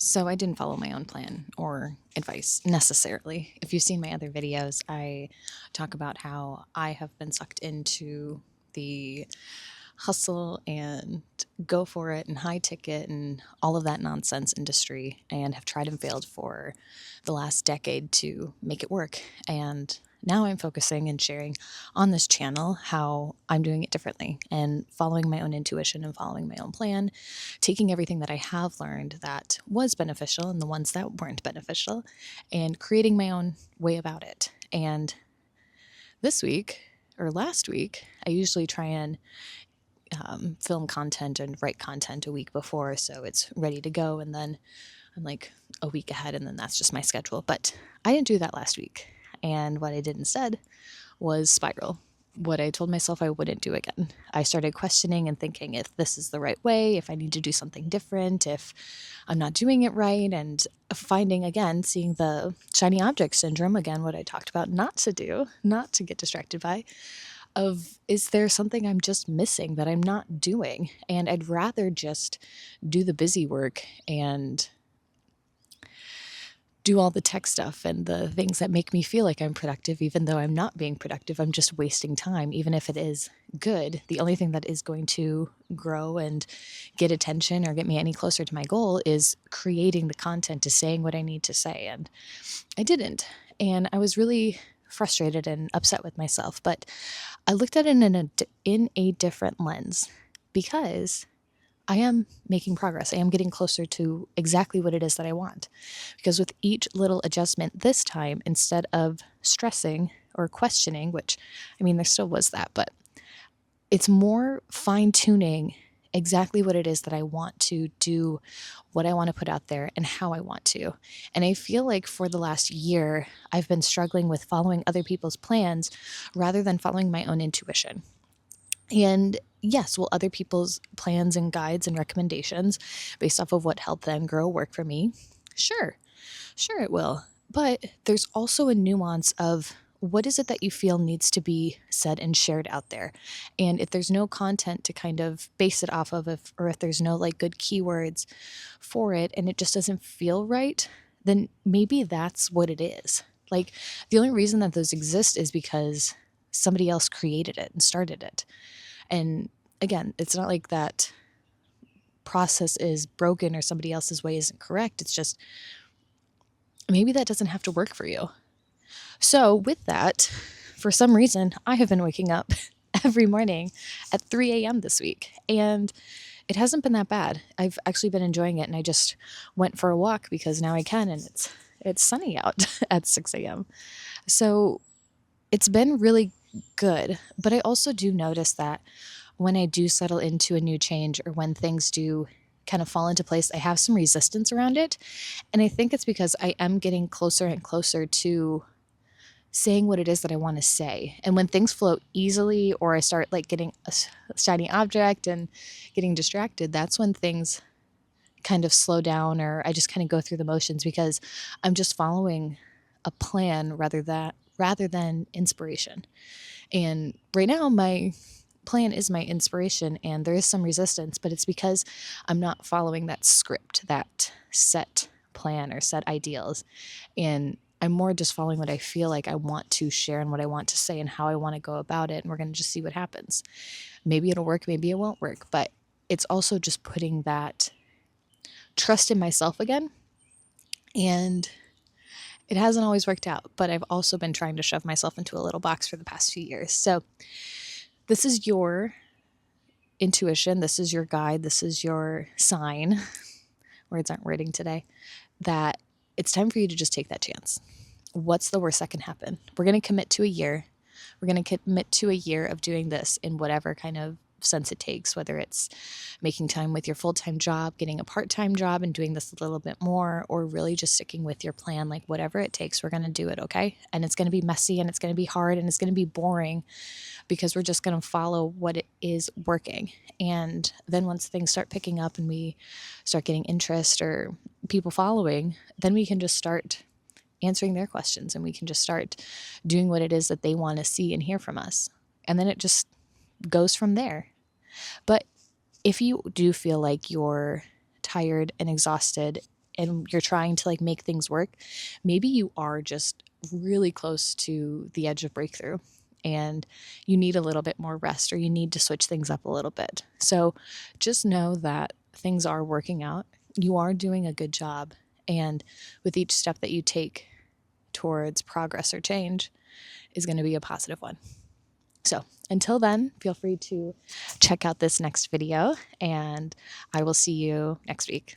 So I didn't follow my own plan or advice necessarily. If you've seen my other videos, I talk about how I have been sucked into the hustle and go for it and high ticket and all of that nonsense industry and have tried and failed for the last decade to make it work. And now I'm focusing and sharing on this channel how I'm doing it differently and following my own intuition and following my own plan, taking everything that I have learned that was beneficial and the ones that weren't beneficial, and creating my own way about it. And this week, or last week, I usually try and film content and write content a week before so it's ready to go, and then I'm like a week ahead, and then that's just my schedule. But I didn't do that last week, and what I did instead was spiral what I told myself I wouldn't do again. I started questioning and thinking if this is the right way, if I need to do something different, if I'm not doing it right, and finding again, seeing the shiny object syndrome again, what I talked about not to do, not to get distracted by, of is there something I'm just missing that I'm not doing? And I'd rather just do the busy work and do all the tech stuff and the things that make me feel like I'm productive, even though I'm not being productive. I'm just wasting time, even if it is good. The only thing that is going to grow and get attention or get me any closer to my goal is creating the content, to saying what I need to say. And I didn't. And I was really frustrated and upset with myself. But I looked at it in a different lens, because I am making progress. I am getting closer to exactly what it is that I want. Because with each little adjustment this time, instead of stressing or questioning, which, I mean, there still was that, but it's more fine tuning exactly what it is that I want to do, what I want to put out there, and how I want to. And I feel like for the last year, I've been struggling with following other people's plans rather than following my own intuition. And yes, will other people's plans and guides and recommendations based off of what helped them grow work for me? Sure, sure it will. But there's also a nuance of what is it that you feel needs to be said and shared out there. And if there's no content to kind of base it off of, or if there's no like good keywords for it and it just doesn't feel right, then maybe that's what it is. Like, the only reason that those exist is because somebody else created it and started it. And again, it's not like that process is broken or somebody else's way isn't correct. It's just maybe that doesn't have to work for you. So with that, for some reason, I have been waking up every morning at 3 a.m. this week, and it hasn't been that bad. I've actually been enjoying it, and I just went for a walk because now I can, and it's sunny out at 6 a.m. So it's been really good. But I also do notice that when I do settle into a new change, or when things do kind of fall into place, I have some resistance around it. And I think it's because I am getting closer and closer to saying what it is that I want to say. And when things flow easily, or I start like getting a shiny object and getting distracted, that's when things kind of slow down, or I just kind of go through the motions because I'm just following a plan rather than inspiration. And right now my plan is my inspiration, and there is some resistance, but it's because I'm not following that script, that set plan or set ideals. And I'm more just following what I feel like I want to share and what I want to say and how I want to go about it. And we're going to just see what happens. Maybe it'll work, maybe it won't work, but it's also just putting that trust in myself again. And it hasn't always worked out, but I've also been trying to shove myself into a little box for the past few years. So this is your intuition. This is your guide. This is your sign. Words aren't wording today. That it's time for you to just take that chance. What's the worst that can happen? We're going to commit to a year. We're going to commit to a year of doing this in whatever kind of sense it takes, whether it's making time with your full-time job, getting a part-time job and doing this a little bit more, or really just sticking with your plan. Like, whatever it takes, we're going to do it, okay? And it's going to be messy, and it's going to be hard, and it's going to be boring, because we're just going to follow what it is working. And then once things start picking up and we start getting interest or people following, then we can just start answering their questions, and we can just start doing what it is that they want to see and hear from us. And then it just goes from there. But if you do feel like you're tired and exhausted and you're trying to like make things work, maybe you are just really close to the edge of breakthrough and you need a little bit more rest, or you need to switch things up a little bit. So just know that things are working out. You are doing a good job. And with each step that you take towards progress or change is going to be a positive one. So until then, feel free to check out this next video, and I will see you next week.